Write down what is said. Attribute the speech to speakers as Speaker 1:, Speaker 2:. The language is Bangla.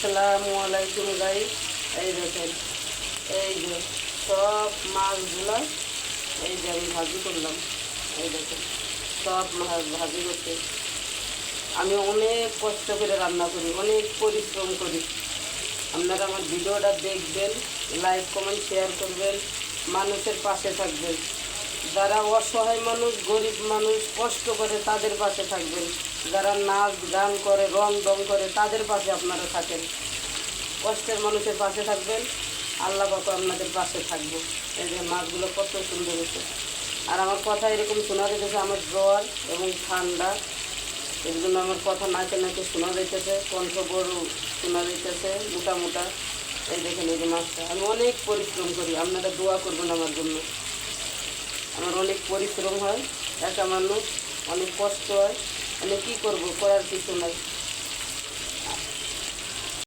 Speaker 1: আসসালামু আলাইকুম গাইস। এই দেখেন, এই যে সব মাছগুলো এই যে আমি ভাজি করলাম। এই দেখেন সব মাছ ভাজি করতে আমি অনেক কষ্ট করে রান্না করি, অনেক পরিশ্রম করি। আপনারা আমার ভিডিওটা দেখবেন, লাইক কমেন্ট শেয়ার করবেন, মানুষের পাশে থাকবেন। যারা অসহায় মানুষ, গরিব মানুষ কষ্ট করে তাদের পাশে থাকবেন। যারা নাচ গান করে, রং দং করে তাদের পাশে আপনারা থাকেন। কষ্টের মানুষের পাশে থাকবেন, আল্লাহ পাক আপনাদের পাশে থাকবো। এই যে মাছগুলো কত সুন্দর হয়েছে। আর আমার কথা এরকম শোনা যাইতেছে, আমার জ্বর এবং ঠান্ডা, এর জন্য আমার কথা নাচে নাচে শোনা যাইতেছে, কণ্ঠ বড় শোনা যাইতেছে, মোটা মোটা। এই দেখেন এই যে মাছটা আমি অনেক পরিশ্রম করি, আপনারা দোয়া করবেন আমার জন্য। আমার অনেক পরিশ্রম হয়, একা মানুষ, অনেক কষ্ট হয়, মানে কী করবো, করার কিছু নাই।